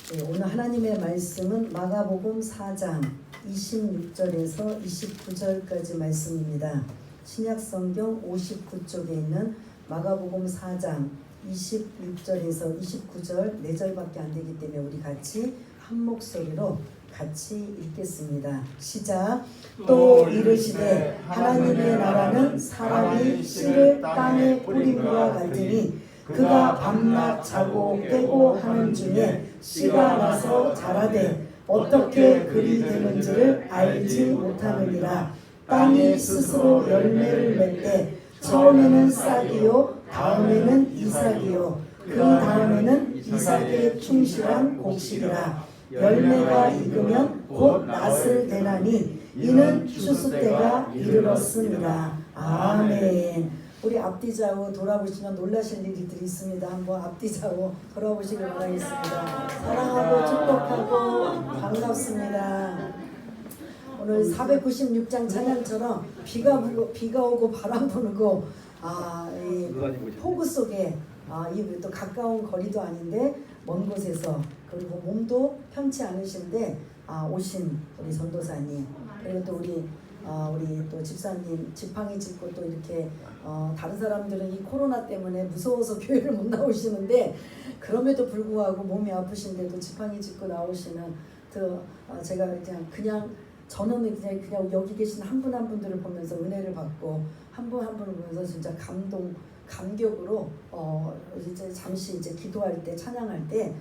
네, 오늘 하나님의 말씀은 마가복음 4장 26절에서 29절까지 말씀입니다. 신약성경 59쪽에 있는 마가복음 4장 26절에서 29절 4절밖에 안 되기 때문에 우리 같이 한 목소리로 같이 읽겠습니다. 시작. 또 이르시되 하나님의 나라는 사람이 씨를 땅에 뿌림과 같으니 그가 밤낮 자고 깨고 하는 중에 씨가 나서 자라되 어떻게 그리 되는지를 알지 못하느니라. 땅이 스스로 열매를 맺되 처음에는 싹이요 다음에는 이삭이요 그 다음에는 이삭의 충실한 곡식이라. 열매가 익으면 곧 낫을 대나니 이는 추수 때가 이르렀습니다. 아멘. 우리 앞뒤 좌우 돌아보시면 놀라실 일들이 있습니다. 한번 앞뒤 좌우 돌아보시길 바라겠습니다. 사랑하고 축복하고 반갑습니다. 오늘 496장 찬양처럼 비가 오고 바람 부고 이 폭우 속에 이 또 가까운 거리도 아닌데 먼 곳에서 그리고 몸도 편치 않으신데 오신 우리 전도사님, 그리고 또 우리 또 집사님 지팡이 짚고 또 이렇게 다른 사람들은 이 코로나 때문에 무서워서 교회를 못 나오시는데 그럼에도 불구하고 몸이 아프신데도 지팡이 짚고 나오시는 제가 그냥 저는 그냥 여기 계신 한 분 한 분들을 보면서 은혜를 받고 한 분 한 분을 보면서 진짜 감격으로 이제 잠시 이제 기도할 때 찬양할 때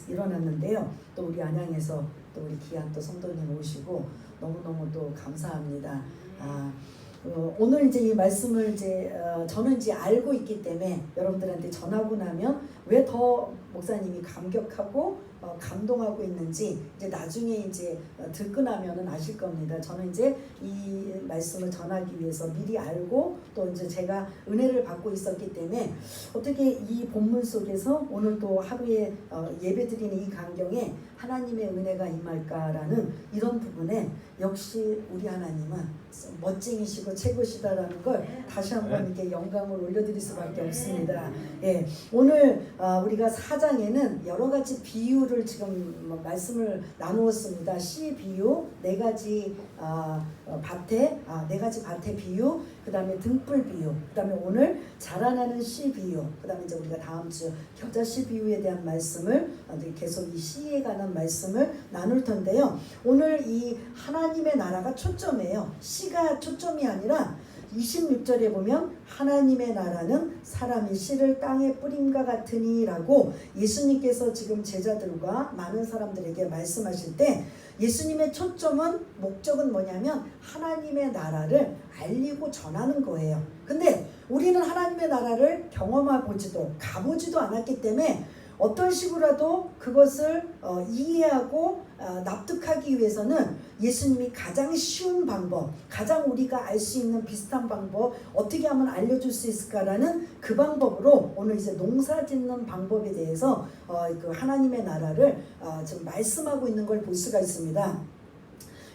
일어났는데요. 또 우리 안양에서 또 우리 귀한 또 성도님 오시고 너무너무 또 감사합니다. 오늘 이제 이 말씀을 저는 이제 알고 있기 때문에 여러분들한테 전하고 나면 왜 더 목사님이 감격하고 감동하고 있는지 이제 나중에 이제 듣고 나면은 아실 겁니다. 저는 이제 이 말씀을 전하기 위해서 미리 알고 또 이제 제가 은혜를 받고 있었기 때문에 어떻게 이 본문 속에서 오늘 또 하루에 예배드리는 이 광경에 하나님의 은혜가 임할까라는 이런 부분에 역시 우리 하나님은 멋쟁이시고 최고시다라는 걸 다시 한번 이렇게 영광을 올려드릴 수밖에 없습니다. 예, 오늘 우리가 4장에는 여러 가지 비유를 지금 말씀을 나누었습니다. 씨 비유, 네 가지 밭의 비유, 그 다음에 등불 비유, 그 다음에 오늘 자라나는 씨 비유, 그 다음에 이제 우리가 다음 주 겨자 씨 비유에 대한 말씀을 계속 이 씨에 관한 말씀을 나눌 텐데요. 오늘 이 하나님의 나라가 초점이에요. 씨가 초점이 아니라 26절에 보면 하나님의 나라는 사람이 씨를 땅에 뿌림과 같으니 라고 예수님께서 지금 제자들과 많은 사람들에게 말씀하실 때 예수님의 초점은 목적은 뭐냐면 하나님의 나라를 알리고 전하는 거예요. 근데 우리는 하나님의 나라를 경험해보지도 가보지도 않았기 때문에 어떤 식으로라도 그것을 이해하고 납득하기 위해서는 예수님이 가장 쉬운 방법, 가장 우리가 알 수 있는 비슷한 방법 어떻게 하면 알려줄 수 있을까라는 그 방법으로 오늘 이제 농사 짓는 방법에 대해서 그 하나님의 나라를 지금 말씀하고 있는 걸 볼 수가 있습니다.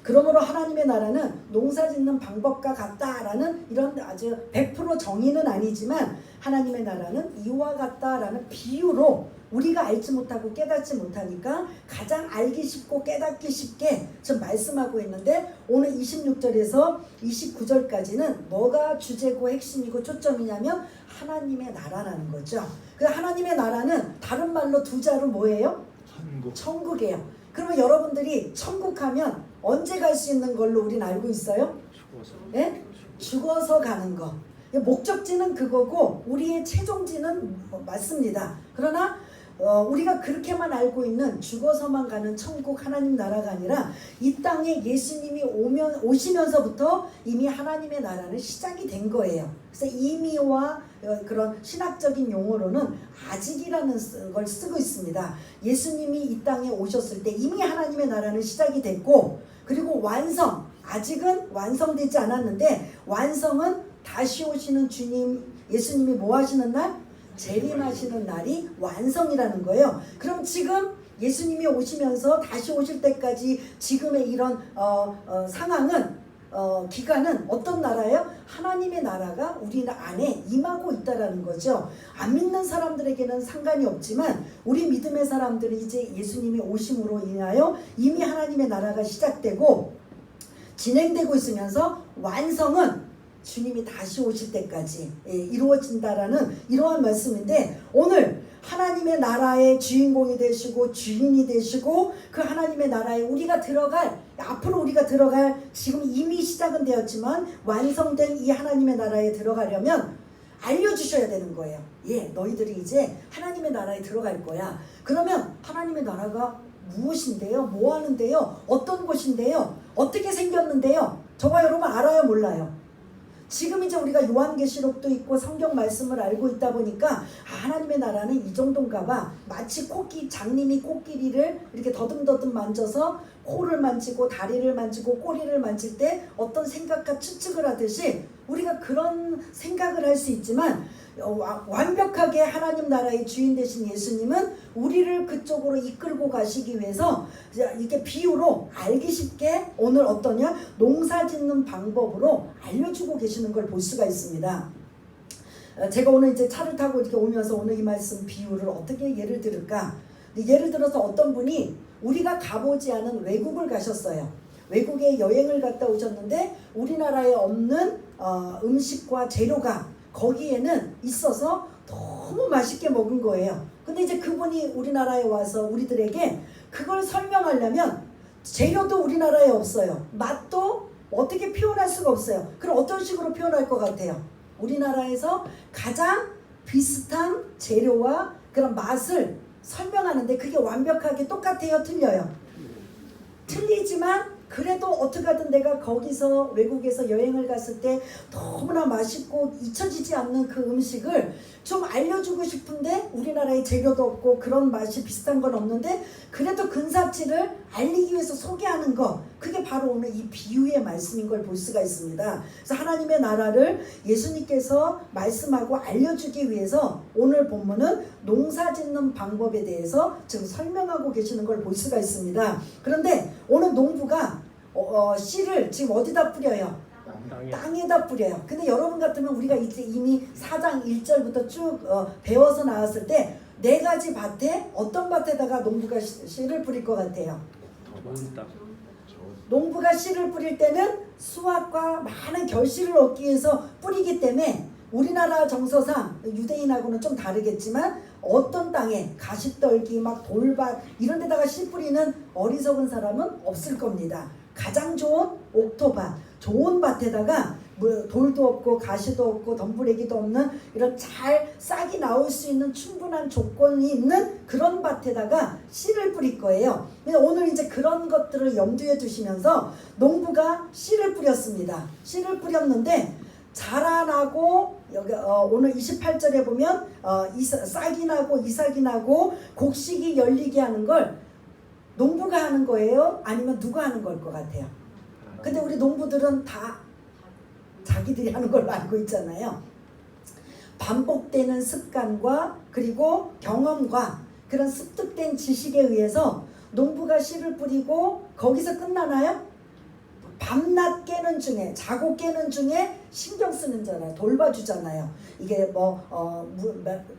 그러므로 하나님의 나라는 농사 짓는 방법과 같다라는 이런 아주 100% 정의는 아니지만 하나님의 나라는 이와 같다라는 비유로 우리가 알지 못하고 깨닫지 못하니까 가장 알기 쉽고 깨닫기 쉽게 지금 말씀하고 있는데 오늘 26절에서 29절까지는 뭐가 주제고 핵심이고 초점이냐면 하나님의 나라라는 거죠. 그 하나님의 나라는 다른 말로 두 자로 뭐예요? 천국이에요. 그러면 여러분들이 천국 하면 언제 갈 수 있는 걸로 우린 알고 있어요? 네? 죽어서 가는 거. 목적지는 그거고 우리의 최종지는 맞습니다. 그러나 우리가 그렇게만 알고 있는 죽어서만 가는 천국 하나님 나라가 아니라 이 땅에 예수님이 오시면서부터 이미 하나님의 나라는 시작이 된 거예요. 그래서 이미와 그런 신학적인 용어로는 아직이라는 걸 쓰고 있습니다. 예수님이 이 땅에 오셨을 때 이미 하나님의 나라는 시작이 됐고 그리고 완성, 아직은 완성되지 않았는데 완성은 다시 오시는 주님 예수님이 뭐 하시는 날? 재림하시는 날이 완성이라는 거예요. 그럼 지금 예수님이 오시면서 다시 오실 때까지 지금의 이런 상황은 기간은 어떤 나라예요? 하나님의 나라가 우리 안에 임하고 있다라는 거죠. 안 믿는 사람들에게는 상관이 없지만 우리 믿음의 사람들은 이제 예수님이 오심으로 인하여 이미 하나님의 나라가 시작되고 진행되고 있으면서 완성은 주님이 다시 오실 때까지 이루어진다라는 이러한 말씀인데, 오늘 하나님의 나라의 주인공이 되시고 주인이 되시고 그 하나님의 나라에 우리가 들어갈, 앞으로 우리가 들어갈, 지금 이미 시작은 되었지만 완성된 이 하나님의 나라에 들어가려면 알려주셔야 되는 거예요. 너희들이 이제 하나님의 나라에 들어갈 거야. 그러면 하나님의 나라가 무엇인데요? 뭐 하는데요? 어떤 곳인데요? 어떻게 생겼는데요? 저와 여러분 알아요? 몰라요? 지금 이제 우리가 요한계시록도 있고 성경 말씀을 알고 있다 보니까 하나님의 나라는 이 정도인가 봐. 마치 장님이 코끼리를 이렇게 더듬더듬 만져서 코를 만지고 다리를 만지고 꼬리를 만질 때 어떤 생각과 추측을 하듯이 우리가 그런 생각을 할 수 있지만, 완벽하게 하나님 나라의 주인 되신 예수님은 우리를 그쪽으로 이끌고 가시기 위해서 이게 비유로 알기 쉽게 오늘 어떠냐, 농사 짓는 방법으로 알려주고 계시는 걸 볼 수가 있습니다. 제가 오늘 이제 차를 타고 이렇게 오면서 오늘 이 말씀 비유를 어떻게 예를 들을까? 예를 들어서 어떤 분이 우리가 가보지 않은 외국을 가셨어요. 외국에 여행을 갔다 오셨는데 우리나라에 없는 음식과 재료가 거기에는 있어서 너무 맛있게 먹은 거예요. 근데 이제 그분이 우리나라에 와서 우리들에게 그걸 설명하려면 재료도 우리나라에 없어요. 맛도 어떻게 표현할 수가 없어요. 그럼 어떤 식으로 표현할 것 같아요? 우리나라에서 가장 비슷한 재료와 그런 맛을 설명하는데 그게 완벽하게 똑같아요? 틀려요? 틀리지만 그래도 어떻게 하든 내가 거기서 외국에서 여행을 갔을 때 너무나 맛있고 잊혀지지 않는 그 음식을 좀 알려주고 싶은데 우리나라에 재료도 없고 그런 맛이 비슷한 건 없는데 그래도 근사치를 알리기 위해서 소개하는 것, 그게 바로 오늘 이 비유의 말씀인 걸 볼 수가 있습니다. 그래서 하나님의 나라를 예수님께서 말씀하고 알려주기 위해서 오늘 본문은 농사 짓는 방법에 대해서 지금 설명하고 계시는 걸 볼 수가 있습니다. 그런데 오늘 농부가 씨를 지금 어디다 뿌려요? 땅에다 뿌려요. 근데 여러분 같으면 우리가 이제 이미 4장 1절부터 쭉 배워서 나왔을 때 4가지 밭에 어떤 밭에다가 농부가 씨를 뿌릴 것 같아요? 농부가 씨를 뿌릴 때는 수확과 많은 결실을 얻기 위해서 뿌리기 때문에 우리나라 정서상 유대인하고는 좀 다르겠지만 어떤 땅에 가시떨기 막 돌밭 이런 데다가 씨 뿌리는 어리석은 사람은 없을 겁니다. 가장 좋은 옥토밭, 좋은 밭에다가 돌도 없고 가시도 없고 덤부레기도 없는 이런 잘 싹이 나올 수 있는 충분한 조건이 있는 그런 밭에다가 씨를 뿌릴 거예요. 오늘 이제 그런 것들을 염두에 두시면서 농부가 씨를 뿌렸습니다. 씨를 뿌렸는데 자라나고 여기 오늘 28절에 보면 싹이 나고 이삭이 나고 곡식이 열리게 하는 걸 농부가 하는 거예요? 아니면 누가 하는 걸 것 같아요? 근데 우리 농부들은 다 자기들이 하는 걸로 알고 있잖아요. 반복되는 습관과 그리고 경험과 그런 습득된 지식에 의해서 농부가 씨를 뿌리고 거기서 끝나나요? 밤낮 깨는 중에, 자고 깨는 중에 신경 쓰는 잖아요. 돌봐주잖아요. 이게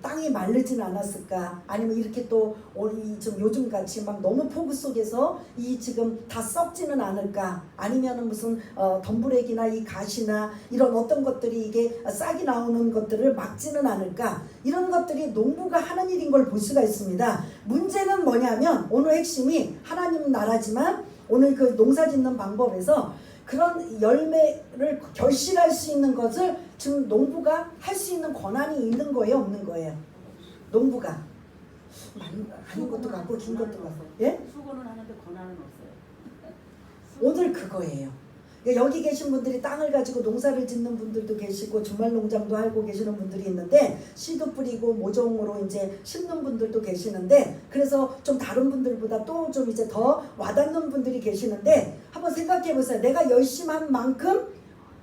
땅이 마르진 않았을까? 아니면 이렇게 또 좀 요즘같이 막 너무 폭우 속에서 이 지금 다 썩지는 않을까? 아니면은 무슨 덤부레기나 이 가시나 이런 어떤 것들이 이게 싹이 나오는 것들을 막지는 않을까? 이런 것들이 농부가 하는 일인 걸 볼 수가 있습니다. 문제는 뭐냐면 오늘 핵심이 하나님 나라지만 오늘 그 농사 짓는 방법에서 그런 열매를 결실할 수 있는 것을 지금 농부가 할 수 있는 권한이 있는 거예요? 없는 거예요? 농부가 아닌 것도 같고 긴 것도 같고 수고는 하는데 권한은 없어요. 오늘 그거예요. 여기 계신 분들이 땅을 가지고 농사를 짓는 분들도 계시고 주말 농장도 하고 계시는 분들이 있는데 씨도 뿌리고 모종으로 이제 심는 분들도 계시는데 그래서 좀 다른 분들보다 또 좀 이제 더 와닿는 분들이 계시는데 한번 생각해 보세요. 내가 열심히 한 만큼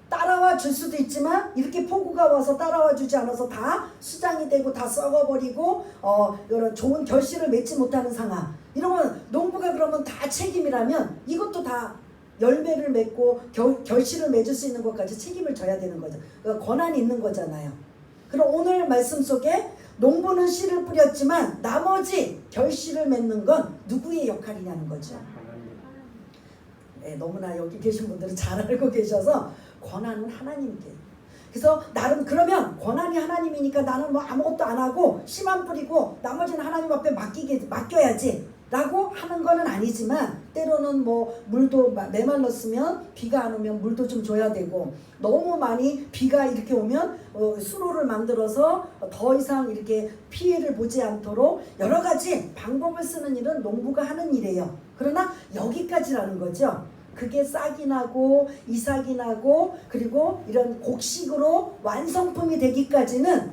따라와 줄 수도 있지만 이렇게 폭우가 와서 따라와 주지 않아서 다 수장이 되고 다 썩어버리고 이런 좋은 결실을 맺지 못하는 상황. 이러면 농부가 그러면 다 책임이라면 이것도 다 열매를 맺고 결실을 맺을 수 있는 것까지 책임을 져야 되는 거죠. 그러니까 권한이 있는 거잖아요. 그럼 오늘 말씀 속에 농부는 씨를 뿌렸지만 나머지 결실을 맺는 건 누구의 역할이냐는 거죠. 네, 너무나 여기 계신 분들은 잘 알고 계셔서 권한은 하나님께. 그래서 나름 그러면 권한이 하나님이니까 나는 뭐 아무것도 안 하고 씨만 뿌리고 나머지는 하나님 앞에 맡겨야지 라고 하는 거는 아니지만, 때로는 뭐 물도 메말랐으면 비가 안 오면 물도 좀 줘야 되고, 너무 많이 비가 이렇게 오면 수로를 만들어서 더 이상 이렇게 피해를 보지 않도록 여러 가지 방법을 쓰는 일은 농부가 하는 일이에요. 그러나 여기까지라는 거죠. 그게 싹이 나고 이삭이 나고 그리고 이런 곡식으로 완성품이 되기까지는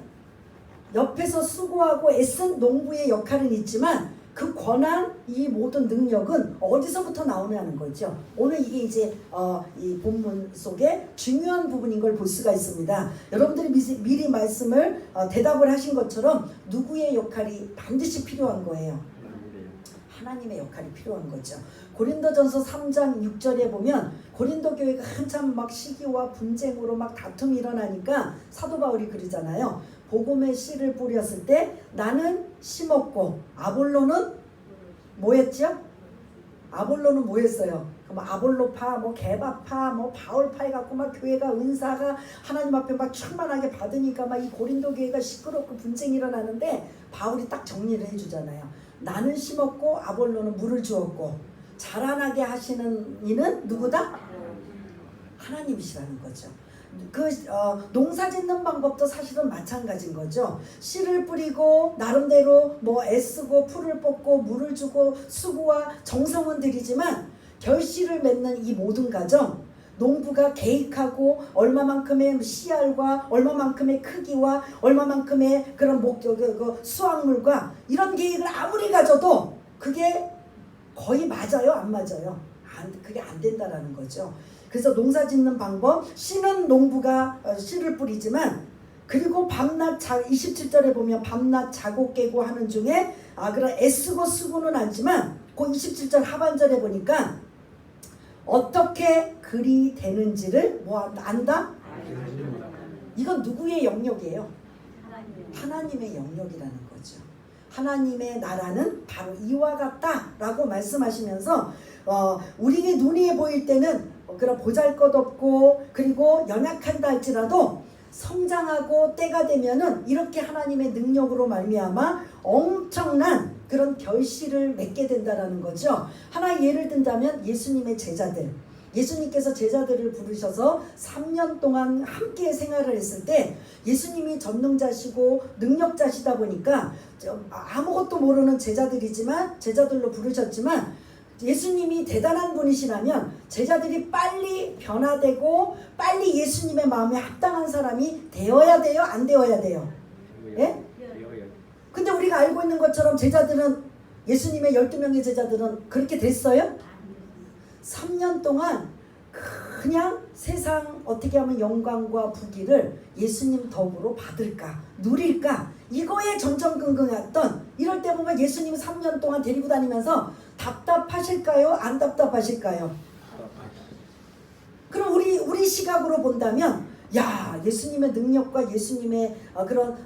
옆에서 수고하고 애쓴 농부의 역할은 있지만, 그 권한, 이 모든 능력은 어디서부터 나오냐는 거죠. 오늘 이게 이제 이 본문 속에 중요한 부분인 걸 볼 수가 있습니다. 여러분들이 미리 말씀을 대답을 하신 것처럼 누구의 역할이 반드시 필요한 거예요. 하나님의 역할이 필요한 거죠. 고린도전서 3장 6절에 보면 고린도 교회가 한참 막 시기와 분쟁으로 막 다툼이 일어나니까 사도 바울이 그러잖아요. 복음의 씨를 뿌렸을 때 나는 심었고 아볼로는 뭐 했죠? 아볼로는 뭐 했어요? 뭐 아볼로파, 뭐 개바파, 뭐 바울파 해갖고 막 교회가 은사가 하나님 앞에 막 충만하게 받으니까 막 이 고린도 교회가 시끄럽고 분쟁이 일어나는데 바울이 딱 정리를 해주잖아요. 나는 심었고 아볼로는 물을 주었고 자라나게 하시는 이는 누구다? 하나님이시라는 거죠. 농사 짓는 방법도 사실은 마찬가지인 거죠. 씨를 뿌리고 나름대로 뭐 애쓰고 풀을 뽑고 물을 주고 수고와 정성은 들이지만 결실을 맺는 이 모든 과정, 농부가 계획하고 얼마만큼의 씨알과 얼마만큼의 크기와 얼마만큼의 그런 수확물과 이런 계획을 아무리 가져도 그게 거의 맞아요? 안 맞아요? 그게 안 된다라는 거죠. 그래서 농사 짓는 방법, 씨는 농부가 씨를 뿌리지만, 그리고 밤낮 27절에 보면 밤낮 자고 깨고 하는 중에 그런 애쓰고 쓰고는 않지만 그 27절 하반절에 보니까 어떻게 글이 되는지를 뭐 안다? 이건 누구의 영역이에요? 하나님의 영역이라는 거죠. 하나님의 나라는 바로 이와 같다라고 말씀하시면서 우리에게 눈이 보일 때는 그런 보잘것없고 그리고 연약한다 할지라도 성장하고 때가 되면은 이렇게 하나님의 능력으로 말미암아 엄청난 그런 결실을 맺게 된다라는 거죠. 하나 예를 든다면 예수님의 제자들, 예수님께서 제자들을 부르셔서 3년 동안 함께 생활을 했을 때 예수님이 전능자시고 능력자시다 보니까 아무것도 모르는 제자들이지만 제자들로 부르셨지만, 예수님이 대단한 분이시라면 제자들이 빨리 변화되고 빨리 예수님의 마음에 합당한 사람이 되어야 돼요? 안 되어야 돼요? 예? 근데 우리가 알고 있는 것처럼 제자들은, 예수님의 12명의 제자들은 그렇게 됐어요? 3년 동안 그냥 세상 어떻게 하면 영광과 부귀를 예수님 덕으로 받을까, 누릴까, 이거에 전전긍긍했던, 이럴 때 보면 예수님이 3년 동안 데리고 다니면서 답답하실까요? 안 답답하실까요? 그럼 우리 시각으로 본다면, 야, 예수님의 능력과 예수님의 그런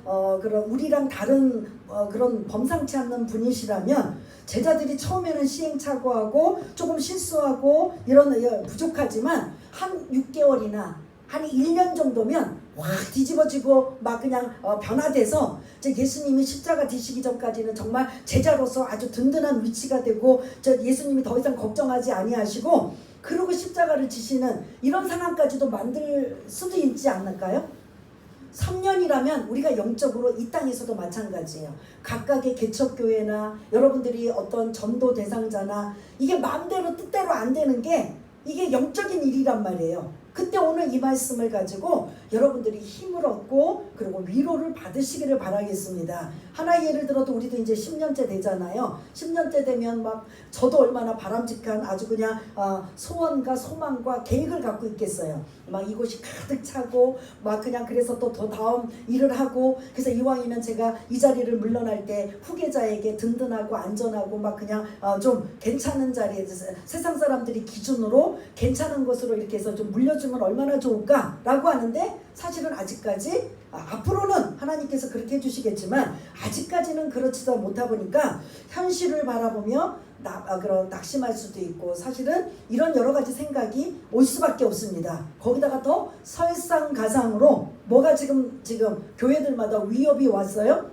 우리랑 다른 그런 범상치 않는 분이시라면 제자들이 처음에는 시행착오하고 조금 실수하고 이런 부족하지만 한 6개월이나 한 1년 정도면 확 뒤집어지고 막 그냥 변화돼서 예수님이 십자가 지시기 전까지는 정말 제자로서 아주 든든한 위치가 되고 예수님이 더 이상 걱정하지 아니하시고 그러고 십자가를 지시는 이런 상황까지도 만들 수도 있지 않을까요? 3년이라면 우리가 영적으로 이 땅에서도 마찬가지예요. 각각의 개척교회나 여러분들이 어떤 전도 대상자나 이게 마음대로 뜻대로 안 되는 게 이게 영적인 일이란 말이에요. 그때 오늘 이 말씀을 가지고 여러분들이 힘을 얻고 그리고 위로를 받으시기를 바라겠습니다. 하나 예를 들어도 우리도 이제 10년째 되잖아요. 10년째 되면 막 저도 얼마나 바람직한 아주 그냥 소원과 소망과 계획을 갖고 있겠어요. 막 이곳이 가득 차고 막 그냥 그래서 또 더 다음 일을 하고 그래서 이왕이면 제가 이 자리를 물러날 때 후계자에게 든든하고 안전하고 막 그냥 좀 괜찮은 자리에 세상 사람들이 기준으로 괜찮은 것으로 이렇게 해서 좀 물려주면 얼마나 좋을까라고 하는데 사실은 아직까지 앞으로는 하나님께서 그렇게 해주시겠지만 아직까지는 그렇지도 못하 보니까 현실을 바라보며 그런 낙심할 수도 있고 사실은 이런 여러 가지 생각이 올 수밖에 없습니다. 거기다가 더 설상가상으로 뭐가 지금 교회들마다 위협이 왔어요?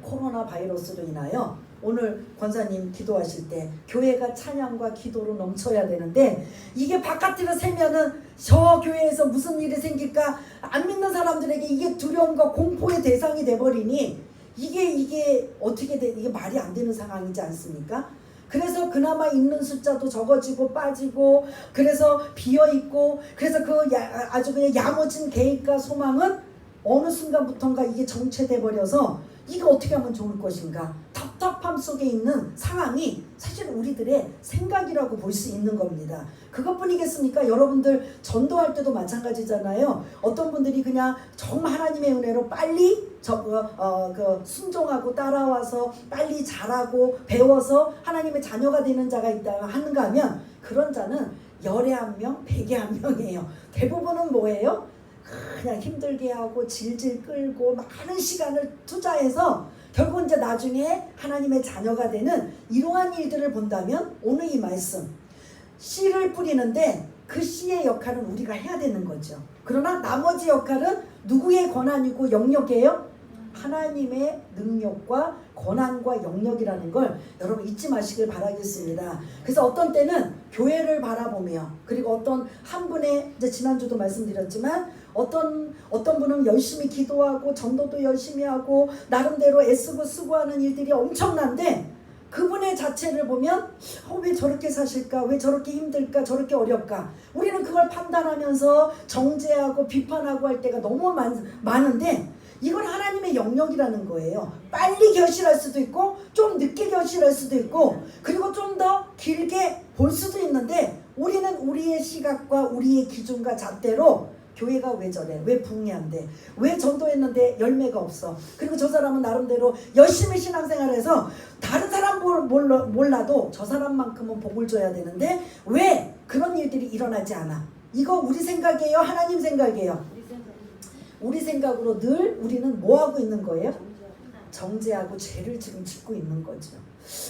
코로나 바이러스로 인하여 오늘 권사님 기도하실 때 교회가 찬양과 기도로 넘쳐야 되는데 이게 바깥으로 새면은 저 교회에서 무슨 일이 생길까 안 믿는 사람들에게 이게 두려움과 공포의 대상이 돼버리니 이게 어떻게 이게 말이 안 되는 상황이지 않습니까? 그래서 그나마 있는 숫자도 적어지고 빠지고 그래서 비어있고 그래서 아주 그냥 야무진 계획과 소망은 어느 순간부턴가 이게 정체돼 버려서 이거 어떻게 하면 좋을 것인가 답답함 속에 있는 상황이 사실 우리들의 생각이라고 볼 수 있는 겁니다. 그것뿐이겠습니까? 여러분들 전도할 때도 마찬가지잖아요. 어떤 분들이 그냥 정말 하나님의 은혜로 빨리 순종하고 따라와서 빨리 잘하고 배워서 하나님의 자녀가 되는 자가 있다 하는가 하면 그런 자는 열에 한 명, 백에 한 명이에요. 대부분은 뭐예요? 그냥 힘들게 하고 질질 끌고 많은 시간을 투자해서 결국 이제 나중에 하나님의 자녀가 되는 이러한 일들을 본다면 오늘 이 말씀 씨를 뿌리는데 그 씨의 역할은 우리가 해야 되는 거죠. 그러나 나머지 역할은 누구의 권한이고 영역이에요? 하나님의 능력과 권한과 영역이라는 걸 여러분 잊지 마시길 바라겠습니다. 그래서 어떤 때는 교회를 바라보며 그리고 어떤 한 분의 이제 지난주도 말씀드렸지만 어떤 분은 열심히 기도하고 전도도 열심히 하고 나름대로 애쓰고 수고하는 일들이 엄청난데 그분의 자체를 보면 왜 저렇게 사실까? 왜 저렇게 힘들까? 저렇게 어렵까? 우리는 그걸 판단하면서 정죄하고 비판하고 할 때가 너무 많은데 이건 하나님의 영역이라는 거예요. 빨리 결실할 수도 있고 좀 늦게 결실할 수도 있고 그리고 좀 더 길게 볼 수도 있는데 우리는 우리의 시각과 우리의 기준과 잣대로 교회가 왜 저래? 왜 붕괴한데? 왜 전도했는데 열매가 없어? 그리고 저 사람은 나름대로 열심히 신앙생활해서 다른 사람 몰라도 저 사람만큼은 복을 줘야 되는데 왜 그런 일들이 일어나지 않아? 이거 우리 생각이에요? 하나님 생각이에요? 우리 생각으로 늘 우리는 뭐 하고 있는 거예요? 정죄하고 죄를 지금 짓고 있는 거죠.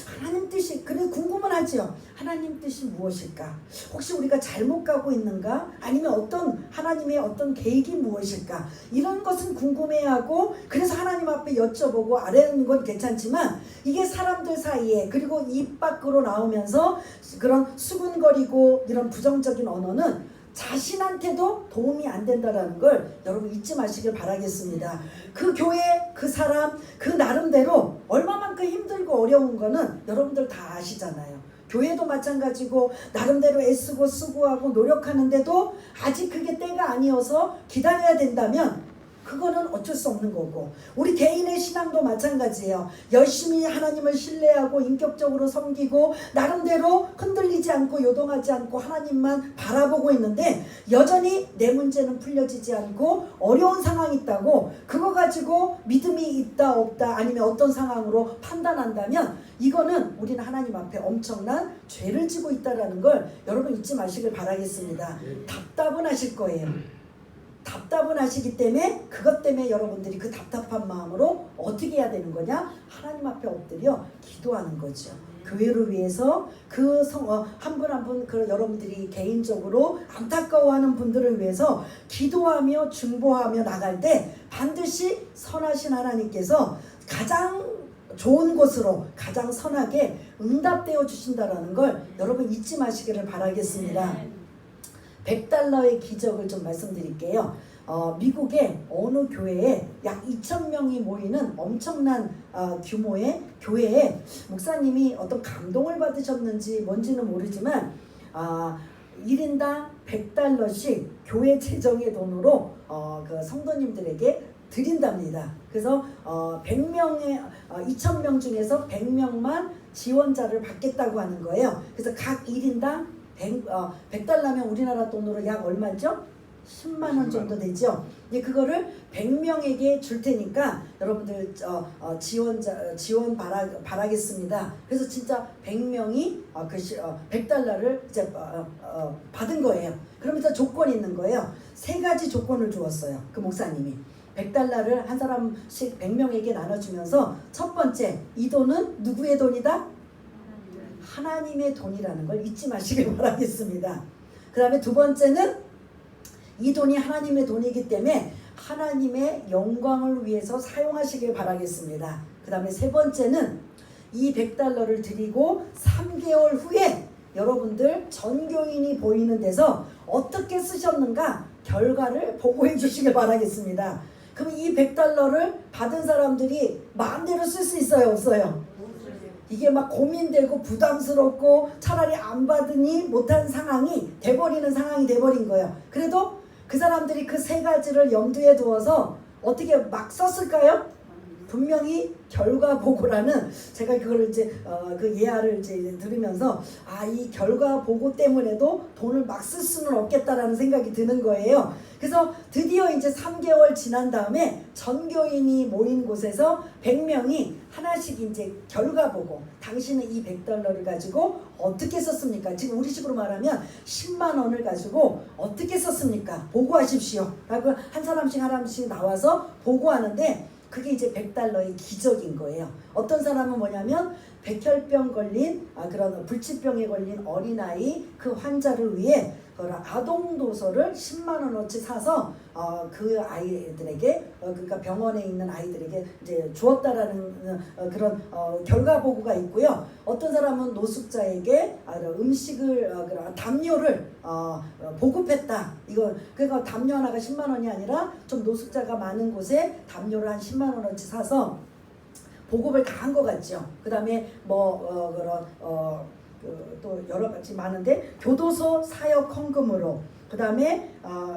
하나님 뜻이 그래 궁금은 하지요. 하나님 뜻이 무엇일까? 혹시 우리가 잘못 가고 있는가? 아니면 하나님의 어떤 계획이 무엇일까? 이런 것은 궁금해하고 그래서 하나님 앞에 여쭤보고 아뢰는 건 괜찮지만 이게 사람들 사이에 그리고 입 밖으로 나오면서 그런 수군거리고 이런 부정적인 언어는 자신한테도 도움이 안 된다는 걸 여러분 잊지 마시길 바라겠습니다. 그 교회, 그 사람, 그 나름대로 얼마만큼 힘들고 어려운 거는 여러분들 다 아시잖아요. 교회도 마찬가지고 나름대로 애쓰고 수고하고 노력하는데도 아직 그게 때가 아니어서 기다려야 된다면 그거는 어쩔 수 없는 거고 우리 개인의 신앙도 마찬가지예요. 열심히 하나님을 신뢰하고 인격적으로 섬기고 나름대로 흔들리지 않고 요동하지 않고 하나님만 바라보고 있는데 여전히 내 문제는 풀려지지 않고 어려운 상황이 있다고 그거 가지고 믿음이 있다 없다 아니면 어떤 상황으로 판단한다면 이거는 우리는 하나님 앞에 엄청난 죄를 지고 있다는 걸 여러분 잊지 마시길 바라겠습니다. 답답은 하실 거예요. 답답은 하시기 때문에 그것 때문에 여러분들이 그 답답한 마음으로 어떻게 해야 되는 거냐? 하나님 앞에 엎드려 기도하는 거죠. 교회를 위해서 그 한 분 한 분 그 여러분들이 개인적으로 안타까워하는 분들을 위해서 기도하며 중보하며 나갈 때 반드시 선하신 하나님께서 가장 좋은 곳으로 가장 선하게 응답되어 주신다라는 걸 여러분 잊지 마시기를 바라겠습니다. $100의 기적을 좀 말씀드릴게요. 미국의 어느 교회에 약 2,000명이 모이는 엄청난 규모의 교회에 목사님이 어떤 감동을 받으셨는지 뭔지는 모르지만 1인당 100달러씩 교회 재정의 돈으로 그 성도님들에게 드린답니다. 그래서 2,000명 중에서 100명만 지원자를 받겠다고 하는 거예요. 그래서 각 1인당 100달러면 우리나라 돈으로 약 얼마죠? 10만 원 정도 되죠. 이제 그거를 100명에게 줄 테니까 여러분들 지원 바라겠습니다. 그래서 진짜 100명이 100달러를 이제 받은 거예요. 그러면서 조건이 있는 거예요. 세 가지 조건을 주었어요. 그 목사님이 100달러를 한 사람씩 100명에게 나눠주면서 첫 번째, 이 돈은 누구의 돈이다? 하나님의 돈이라는 걸 잊지 마시길 바라겠습니다. 그 다음에 두 번째는 이 돈이 하나님의 돈이기 때문에 하나님의 영광을 위해서 사용하시길 바라겠습니다. 그 다음에 세 번째는 이 100달러를 드리고 3개월 후에 여러분들 전교인이 보이는 데서 어떻게 쓰셨는가 결과를 보고해 주시길 바라겠습니다. 그럼 이 100달러를 받은 사람들이 마음대로 쓸 수 있어요? 없어요? 이게 막 고민되고 부담스럽고 차라리 안 받으니 못한 상황이 돼버리는 상황이 돼버린 거예요. 그래도 그 사람들이 그 세 가지를 염두에 두어서 어떻게 막 썼을까요? 분명히 결과 보고라는, 제가 그걸 이제 그 예화를 이제 들으면서 이 결과 보고 때문에도 돈을 막 쓸 수는 없겠다라는 생각이 드는 거예요. 그래서 드디어 이제 3개월 지난 다음에 전교인이 모인 곳에서 100명이 하나씩 이제 결과 보고, 당신은 이 100달러를 가지고 어떻게 썼습니까? 지금 우리식으로 말하면 10만 원을 가지고 어떻게 썼습니까? 보고하십시오 라고 한 사람씩 나와서 보고하는데, 그게 이제 100달러의 기적인 거예요. 어떤 사람은 뭐냐면 백혈병 걸린 그런 불치병에 걸린 어린아이 그 환자를 위해 아동 도서를 10만 원어치 사서 그 아이들에게 그러니까 병원에 있는 아이들에게 이제 주었다라는 그런 결과 보고가 있고요. 어떤 사람은 노숙자에게 음식을 담요를 보급했다. 이거 그러니까 담요 하나가 10만 원이 아니라 좀 노숙자가 많은 곳에 담요를 한 10만 원어치 사서 보급을 다 한 것 같죠. 그 다음에 또 여러 가지 많은데, 교도소 사역 헌금으로, 그 다음에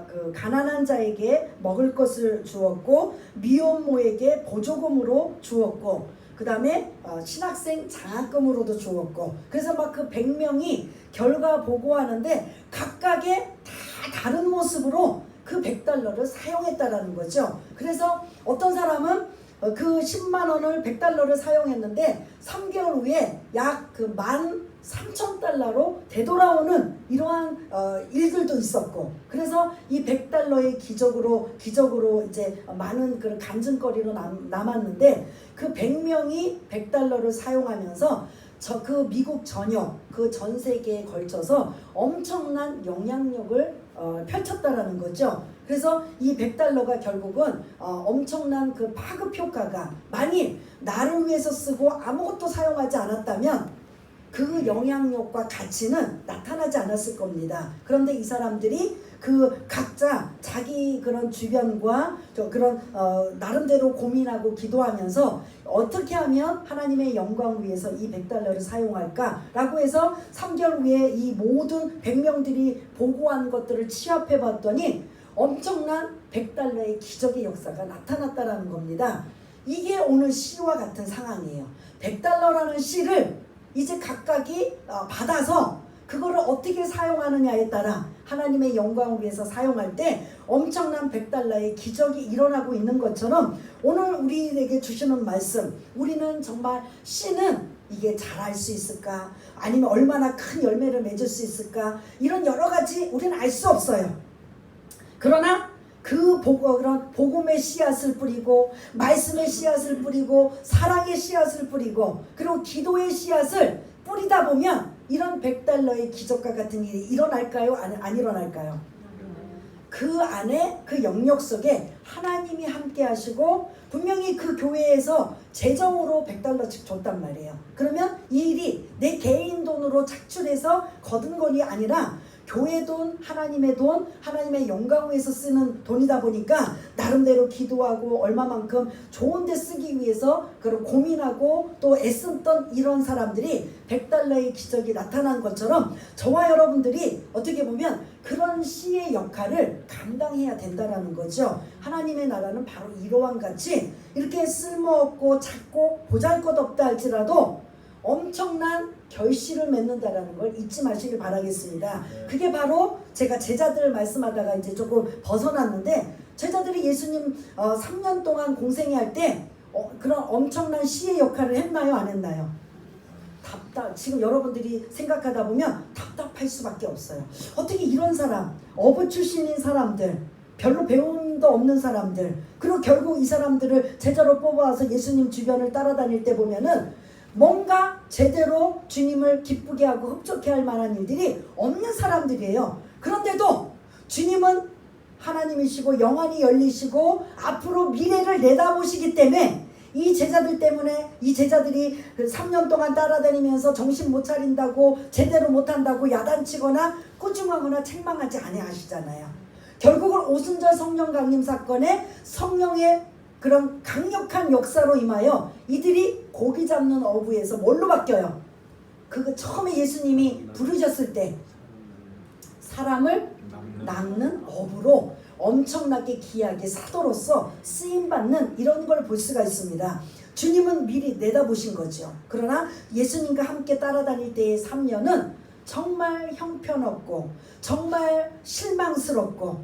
그 가난한 자에게 먹을 것을 주었고, 미혼모에게 보조금으로 주었고, 그 다음에 신학생 장학금으로도 주었고, 그래서 막 그 100명이 결과 보고하는데 각각의 다 다른 모습으로 그 100달러를 사용했다라는 거죠. 그래서 어떤 사람은 그 10만 원을 100달러를 사용했는데 3개월 후에 약 그 13,000달러로 되돌아오는 이러한 일들도 있었고, 그래서 이 100달러의 기적으로 이제 많은 그런 간증거리로 남았는데, 그 100명이 100달러를 사용하면서 그 미국 전역, 그 전 세계에 걸쳐서 엄청난 영향력을 펼쳤다라는 거죠. 그래서 이 100달러가 결국은 엄청난 그 파급 효과가, 만일 나를 위해서 쓰고 아무것도 사용하지 않았다면 그 영향력과 가치는 나타나지 않았을 겁니다. 그런데 이 사람들이 그 각자 자기 그런 주변과 그런 나름대로 고민하고 기도하면서 어떻게 하면 하나님의 영광을 위해서 이 100달러를 사용할까라고 해서 3개월 후에 이 모든 100명들이 보고한 것들을 취합해 봤더니 엄청난 100달러의 기적의 역사가 나타났다라는 겁니다. 이게 오늘 시와 같은 상황이에요. 100달러라는 시를 이제 각각이 받아서 그거를 어떻게 사용하느냐에 따라 하나님의 영광을 위해서 사용할 때 엄청난 100달러의 기적이 일어나고 있는 것처럼, 오늘 우리에게 주시는 말씀, 우리는 정말 씨는 이게 잘할 수 있을까? 아니면 얼마나 큰 열매를 맺을 수 있을까? 이런 여러 가지 우리는 알 수 없어요. 그러나 그 그런 복음의 씨앗을 뿌리고, 말씀의 씨앗을 뿌리고, 사랑의 씨앗을 뿌리고, 그리고 기도의 씨앗을 뿌리다 보면 이런 100달러의 기적과 같은 일이 일어날까요? 안 일어날까요? 그 안에 그 영역 속에 하나님이 함께 하시고, 분명히 그 교회에서 재정으로 100달러씩 줬단 말이에요. 그러면 이 일이 내 개인 돈으로 착출해서 거둔 것이 아니라 교회 돈, 하나님의 돈, 하나님의 영광을 위해서 쓰는 돈이다 보니까 나름대로 기도하고 얼마만큼 좋은 데 쓰기 위해서 그런 고민하고 또 애썼던 이런 사람들이 100달러의 기적이 나타난 것처럼 저와 여러분들이 어떻게 보면 그런 씨의 역할을 감당해야 된다라는 거죠. 하나님의 나라는 바로 이러한 같이 이렇게 쓸모없고 작고 보잘것없다 할지라도 엄청난 결실을 맺는다라는 걸 잊지 마시길 바라겠습니다. 그게 바로 제가 제자들 말씀하다가 이제 조금 벗어났는데 제자들이 예수님 3년 동안 공생애할 때 그런 엄청난 씨의 역할을 했나요? 안 했나요? 지금 여러분들이 생각하다 보면 답답할 수밖에 없어요. 어떻게 이런 사람, 어부 출신인 사람들, 별로 배움도 없는 사람들, 그리고 결국 이 사람들을 제자로 뽑아와서 예수님 주변을 따라다닐 때 보면은 뭔가 제대로 주님을 기쁘게 하고 흡족해 할 만한 일들이 없는 사람들이에요. 그런데도 주님은 하나님이시고 영안이 열리시고 앞으로 미래를 내다보시기 때문에 이 제자들 때문에 이 제자들이 3년 동안 따라다니면서 정신 못 차린다고 제대로 못한다고 야단치거나 꾸중하거나 책망하지 아니하시잖아요. 결국은 오순절 성령 강림 사건에 성령의 그런 강력한 역사로 임하여 이들이 고기 잡는 어부에서 뭘로 바뀌어요? 그거 처음에 예수님이 부르셨을 때 사람을 낚는 어부로 엄청나게 귀하게 사도로서 쓰임받는 이런 걸 볼 수가 있습니다. 주님은 미리 내다보신 거죠. 그러나 예수님과 함께 따라다닐 때의 3년은 정말 형편없고 정말 실망스럽고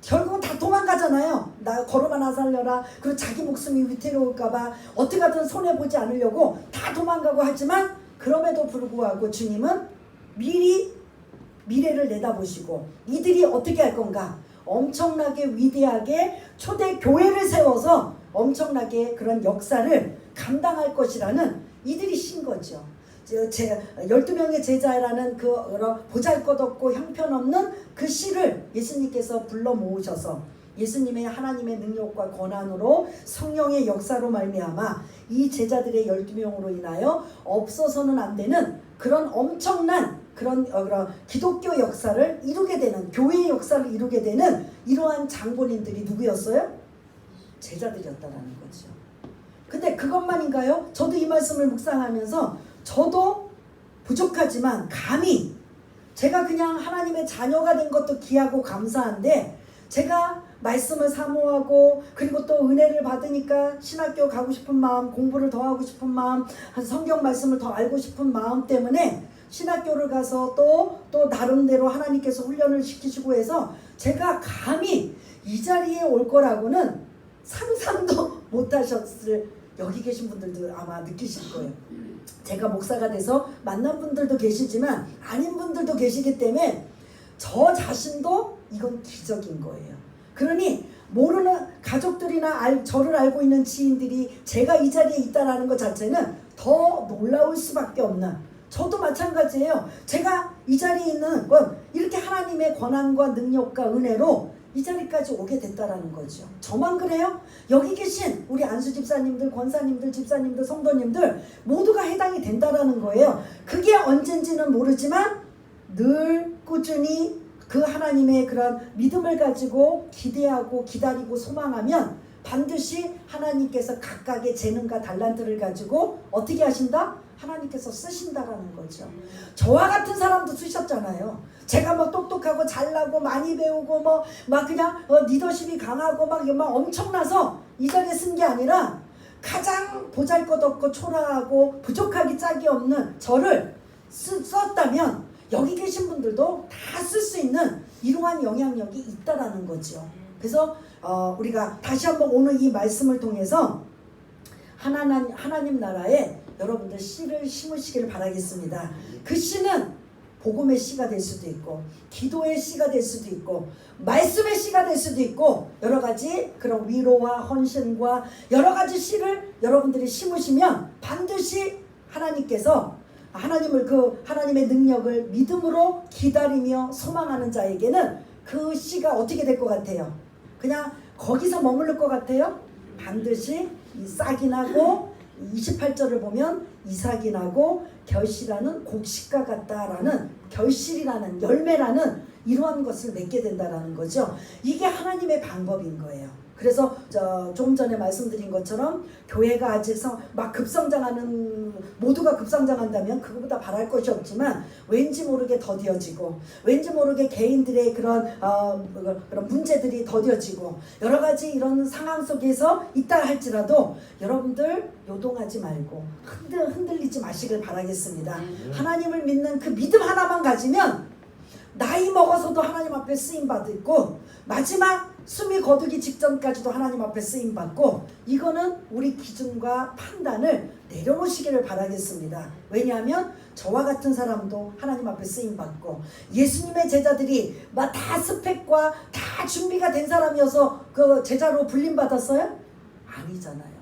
결국은 다 도망가잖아요. 나 걸음 하나 살려라. 그리고 자기 목숨이 위태로울까봐 어떻게 하든 손해보지 않으려고 다 도망가고 하지만 그럼에도 불구하고 주님은 미리 미래를 내다보시고 이들이 어떻게 할 건가? 엄청나게 위대하게 초대 교회를 세워서 엄청나게 그런 역사를 감당할 것이라는 이들이 신 거죠. 12명의 제자라는 그 보잘것없고 형편없는 그 씨를 예수님께서 불러 모으셔서 예수님의 하나님의 능력과 권한으로 성령의 역사로 말미암아 이 제자들의 12명으로 인하여 없어서는 안 되는 그런 엄청난 그런 기독교 역사를 이루게 되는 교회의 역사를 이루게 되는 이러한 장본인들이 누구였어요? 제자들이었다라는 거죠. 근데 그것만인가요? 저도 이 말씀을 묵상하면서 저도 부족하지만 감히 제가 그냥 하나님의 자녀가 된 것도 귀하고 감사한데 제가 말씀을 사모하고 그리고 또 은혜를 받으니까 신학교 가고 싶은 마음, 공부를 더 하고 싶은 마음, 성경 말씀을 더 알고 싶은 마음 때문에 신학교를 가서 또 나름대로 하나님께서 훈련을 시키시고 해서 제가 감히 이 자리에 올 거라고는 상상도 못하셨을 여기 계신 분들도 아마 느끼실 거예요. 제가 목사가 돼서 만난 분들도 계시지만 아닌 분들도 계시기 때문에 저 자신도 이건 기적인 거예요. 그러니 모르는 가족들이나 저를 알고 있는 지인들이 제가 이 자리에 있다는 것 자체는 더 놀라울 수밖에 없는, 저도 마찬가지예요. 제가 이 자리에 있는 건 이렇게 하나님의 권한과 능력과 은혜로 이 자리까지 오게 됐다라는 거죠. 저만 그래요? 여기 계신 우리 안수 집사님들, 권사님들, 집사님들, 성도님들 모두가 해당이 된다라는 거예요. 그게 언젠지는 모르지만 늘 꾸준히 그 하나님의 그런 믿음을 가지고 기대하고 기다리고 소망하면 반드시 하나님께서 각각의 재능과 달란트를 가지고 어떻게 하신다? 하나님께서 쓰신다라는 거죠. 저와 같은 사람도 쓰셨잖아요. 제가 뭐 똑똑하고 잘나고 많이 배우고 막 그냥 리더십이 강하고 막 엄청나서 이 자리에 쓴 게 아니라 가장 보잘것없고 초라하고 부족하기 짝이 없는 저를 썼다면 여기 계신 분들도 다 쓸 수 있는 이러한 영향력이 있다라는 거죠. 그래서 우리가 다시 한번 오늘 이 말씀을 통해서 하나님 나라에 여러분들 씨를 심으시기를 바라겠습니다. 그 씨는 복음의 씨가 될 수도 있고 기도의 씨가 될 수도 있고 말씀의 씨가 될 수도 있고 여러 가지 그런 위로와 헌신과 여러 가지 씨를 여러분들이 심으시면 반드시 하나님께서 하나님의 능력을 믿음으로 기다리며 소망하는 자에게는 그 씨가 어떻게 될 것 같아요? 그냥 거기서 머무를 것 같아요? 반드시 이 싹이 나고 28절을 보면 이삭이 나고 결실하는 곡식과 같다라는, 결실이라는, 열매라는 이러한 것을 맺게 된다라는 거죠. 이게 하나님의 방법인 거예요. 그래서 조금 전에 말씀드린 것처럼 교회가 아직 막 급성장하는, 모두가 급성장한다면 그거보다 바랄 것이 없지만 왠지 모르게 더뎌지고, 왠지 모르게 개인들의 그런 문제들이 더뎌지고, 여러 가지 이런 상황 속에서 있다 할지라도 여러분들 요동하지 말고 흔들리지 마시길 바라겠습니다. 하나님을 믿는 그 믿음 하나만 가지면 나이 먹어서도 하나님 앞에 쓰임받고, 마지막 숨이 거두기 직전까지도 하나님 앞에 쓰임받고, 이거는 우리 기준과 판단을 내려놓으시기를 바라겠습니다. 왜냐하면 저와 같은 사람도 하나님 앞에 쓰임받고, 예수님의 제자들이 막 다 스펙과 다 준비가 된 사람이어서 그 제자로 불림받았어요? 아니잖아요.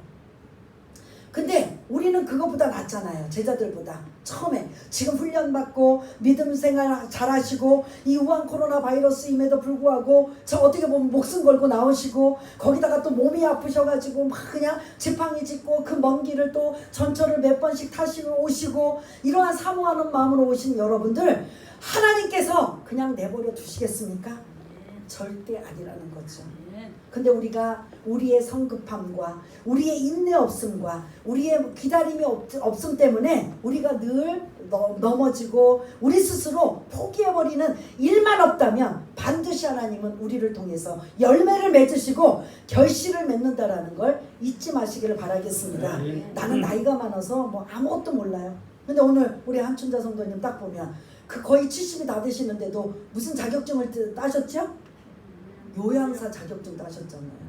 근데 우리는 그것보다 낫잖아요. 제자들보다. 처음에 지금 훈련받고 믿음 생활 잘하시고, 이 우한 코로나 바이러스임에도 불구하고 저 어떻게 보면 목숨 걸고 나오시고, 거기다가 또 몸이 아프셔가지고 막 그냥 지팡이 짚고 그 먼 길을 또 전철을 몇 번씩 타시고 오시고, 이러한 사모하는 마음으로 오신 여러분들, 하나님께서 그냥 내버려 두시겠습니까? 절대 아니라는 거죠. 근데 우리가 우리의 성급함과 우리의 인내 없음과 우리의 기다림이 없음 때문에 우리가 늘 넘어지고 우리 스스로 포기해버리는 일만 없다면, 반드시 하나님은 우리를 통해서 열매를 맺으시고 결실을 맺는다라는 걸 잊지 마시기를 바라겠습니다. 나는 나이가 많아서 뭐 아무것도 몰라요. 근데 오늘 우리 한춘자 성도님 딱 보면 그 거의 70이 다 되시는데도 무슨 자격증을 따셨죠? 요양사 자격증 따셨잖아요.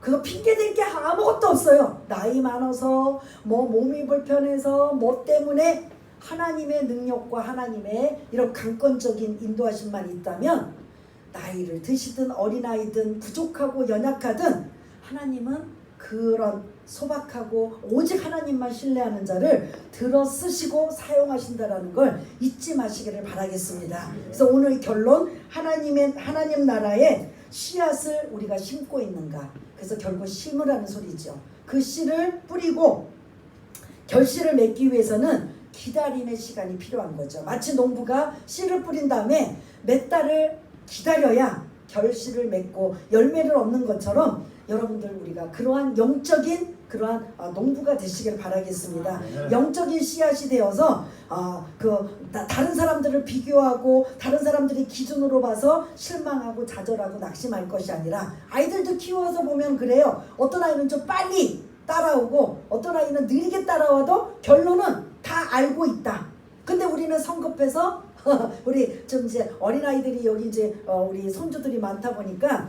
그거 핑계댈 게 아무것도 없어요. 나이 많아서, 뭐 몸이 불편해서, 뭐 때문에. 하나님의 능력과 하나님의 이런 강권적인 인도하심만 있다면, 나이를 드시든 어린아이든 부족하고 연약하든 하나님은 그런 소박하고 오직 하나님만 신뢰하는 자를 들어 쓰시고 사용하신다라는 걸 잊지 마시기를 바라겠습니다. 그래서 오늘 결론, 하나님 나라의 씨앗을 우리가 심고 있는가. 그래서 결국 심으라는 소리죠. 그 씨를 뿌리고 결실을 맺기 위해서는 기다림의 시간이 필요한 거죠. 마치 농부가 씨를 뿌린 다음에 몇 달을 기다려야 결실을 맺고 열매를 얻는 것처럼, 여러분들 우리가 그러한 영적인 그러한 농부가 되시길 바라겠습니다. 영적인 씨앗이 되어서 다른 사람들을 비교하고 다른 사람들이 기준으로 봐서 실망하고 좌절하고 낙심할 것이 아니라, 아이들도 키워서 보면 그래요. 어떤 아이는 좀 빨리 따라오고 어떤 아이는 느리게 따라와도 결론은 다 알고 있다. 근데 우리는 성급해서 우리 좀 이제 어린아이들이 여기 이제 우리 손주들이 많다 보니까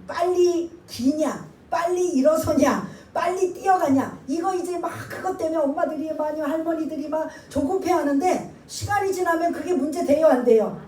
빨리 기냐, 빨리 일어서냐, 빨리 뛰어가냐, 이거 이제 막 그것 때문에 엄마들이 많이, 할머니들이 막 조급해하는데, 시간이 지나면 그게 문제 돼요, 안 돼요?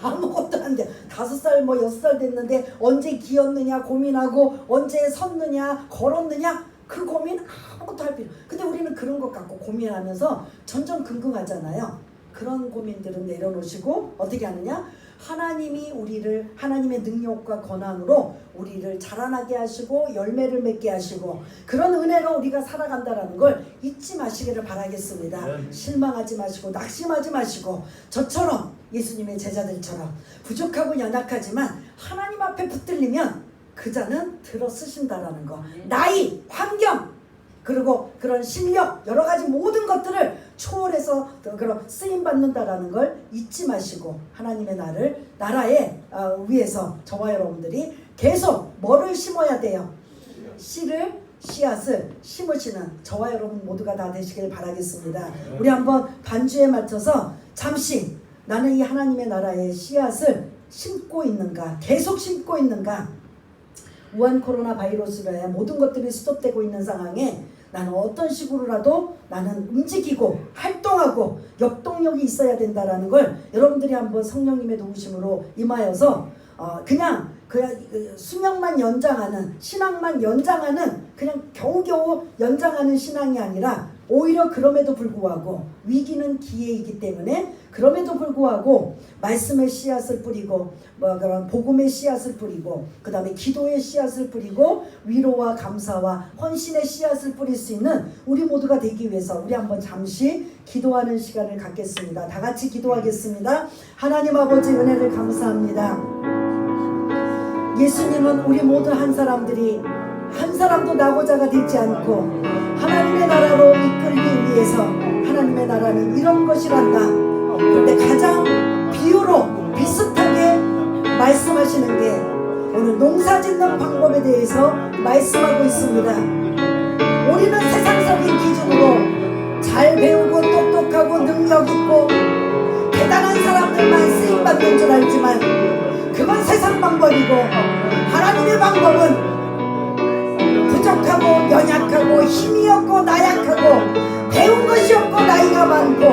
아무것도 안 돼. 5살 뭐 6살 됐는데 언제 기었느냐 고민하고, 언제 섰느냐 걸었느냐 그 고민 아무것도 할 필요. 근데 우리는 그런 것 갖고 고민하면서 전전긍긍하잖아요. 그런 고민들은 내려놓으시고 어떻게 하느냐? 하나님이 우리를, 하나님의 능력과 권한으로 우리를 자라나게 하시고 열매를 맺게 하시고, 그런 은혜로 우리가 살아간다라는 걸 잊지 마시기를 바라겠습니다. 실망하지 마시고 낙심하지 마시고, 저처럼 예수님의 제자들처럼 부족하고 연약하지만 하나님 앞에 붙들리면 그 자는 들어 쓰신다라는 거. 나이, 환경, 그리고 그런 실력, 여러 가지 모든 것들을 초월해서 그런 쓰임 받는다라는 걸 잊지 마시고, 하나님의 나라에 위해서 저와 여러분들이 계속 뭐를 심어야 돼요? 씨앗을 심으시는 저와 여러분 모두가 다 되시길 바라겠습니다. 우리 한번 반주에 맞춰서 잠시 나는 이 하나님의 나라의 씨앗을 심고 있는가, 계속 심고 있는가. 우한 코로나 바이러스로 인해 모든 것들이 스톱되고 있는 상황에 나는 어떤 식으로라도 나는 움직이고 활동하고 역동력이 있어야 된다라는 걸 여러분들이 한번 성령님의 도우심으로 임하여서 그냥 수명만 연장하는, 신앙만 연장하는, 그냥 겨우겨우 연장하는 신앙이 아니라 오히려 그럼에도 불구하고 위기는 기회이기 때문에 그럼에도 불구하고 말씀의 씨앗을 뿌리고 그런 복음의 씨앗을 뿌리고 그 다음에 기도의 씨앗을 뿌리고 위로와 감사와 헌신의 씨앗을 뿌릴 수 있는 우리 모두가 되기 위해서 우리 한번 잠시 기도하는 시간을 갖겠습니다. 다 같이 기도하겠습니다. 하나님 아버지 은혜를 감사합니다. 예수님은 우리 모두 한 사람들이 한 사람도 나고자가 되지 않고 하나님의 나라로 이끌기 위해서 하나님의 나라는 이런 것이란다. 그런데 가장 비슷하게 말씀하시는 게 오늘 농사 짓는 방법에 대해서 말씀하고 있습니다. 우리는 세상적인 기준으로 잘 배우고 똑똑하고 능력 있고 대단한 사람들만 쓰임받는 줄 알지만 그건 세상 방법이고 하나님의 방법은 부족하고 연약하고 힘이 없고 나약하고 배운 것이 없고 나이가 많고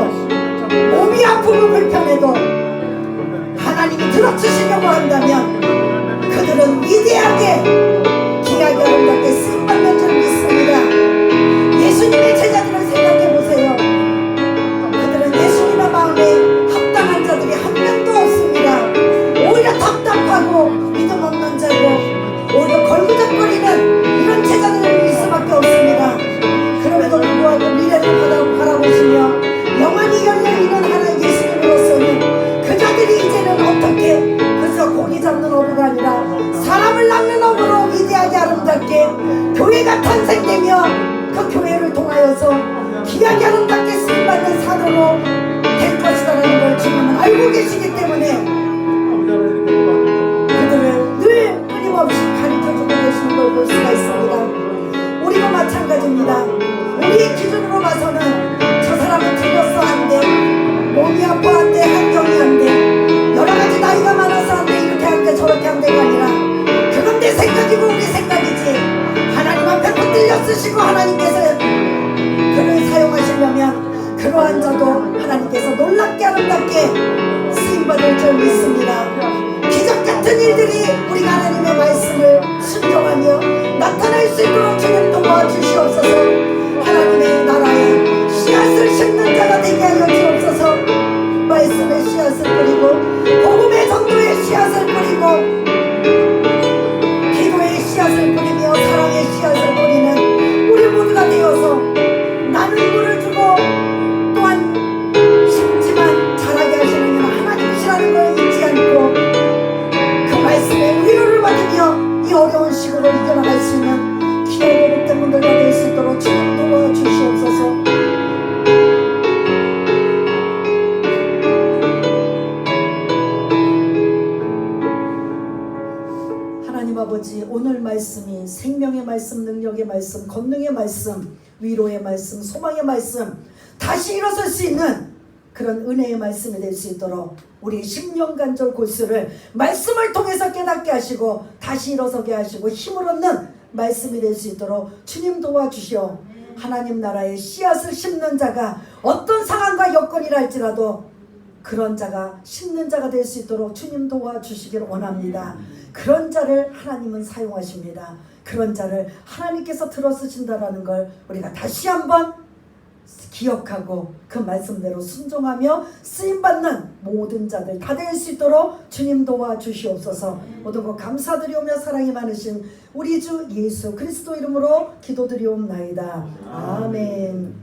몸이 아프고 불편해도 하나님이 들어주시려고 한다면 그들은 위대하게 귀하게 아름답게 쓰임받는 줄 믿습니다. 예수님의 제자들을 생각해보세요. 그들은 예수님의 마음에 합당한 자들이 한 명도 없습니다. 오히려 답답하고 믿음 없는 자고 오히려 걸그적거리는 이런 제자들을 믿을 수밖에 없습니다. 그럼에도 불구하고 미래를 바라보시며 영원히 열려있는 하나님 예수님으로서는 그 자들이 이제는 어떻게 그저 고기 잡는 어부가 아니라 사람을 낚는 어부로 위대하게 아름답게 교회가 탄생되며 그 교회를 통하여서 귀하게 아름답게 쓰임받는 사도로 될 것이라는 걸 주님은 알고 계시기 때문에 그들을 늘 끊임없이 가르쳐주고 계시는 걸 볼 수가 있습니다. 우리도 마찬가지입니다. 우리의 기준으로 봐서는 저 사람은 틀렸어 한대, 몸이 아파 한대, 환경이 한대, 여러가지 나이가 많아서 한대, 이렇게 한대 저렇게 한대가 아니라 그건 내 생각이고 우리 생각이지 하나님 앞에 붙들려 쓰시고 하나님께서 그를 사용하시려면 그러한 자도 하나님께서 놀랍게 아름답게 쓰임받을 줄 믿습니다. 기적 같은 일들이 우리가 하나님의 말씀을 순종하며 나타날 수 있도록 주님 도와주시옵소서. 하나님의 나라에 씨앗을 심는 자가 되게 하여 주옵소서. 말씀의 씨앗을 뿌리고 복음의 정도의 씨앗을 뿌리고 기도의 씨앗을 뿌리며 사랑의 씨앗을 뿌리는 우리 모두가 되어서 나는 물을 주고 또한 심지만 자라게 하시는 이는 하나님이시라는 걸 잊지 않고 그 말씀에 위로를 받으며 이 어려운 시국을 이겨나갈 수 있는 귀하고 복된 분들과 될 수 있도록 주님 도와주시옵소서. 하나님 아버지, 오늘 말씀이 생명의 말씀, 능력의 말씀, 권능의 말씀, 위로의 말씀, 소망의 말씀, 다시 일어설 수 있는 그런 은혜의 말씀이 될 수 있도록 우리 10년 간절 골수를 말씀을 통해서 깨닫게 하시고 다시 일어서게 하시고 힘을 얻는 말씀이 될 수 있도록 주님 도와주시오. 하나님 나라의 씨앗을 심는 자가 어떤 상황과 여건이라 할지라도 그런 자가 심는 자가 될 수 있도록 주님 도와주시기를 원합니다. 그런 자를 하나님은 사용하십니다. 그런 자를 하나님께서 들어쓰신다라는 걸 우리가 다시 한번 기억하고 그 말씀대로 순종하며 쓰임받는 모든 자들 다 될 수 있도록 주님 도와주시옵소서. 모든 것 감사드리오며 사랑이 많으신 우리 주 예수 그리스도 이름으로 기도드리옵나이다. 아멘.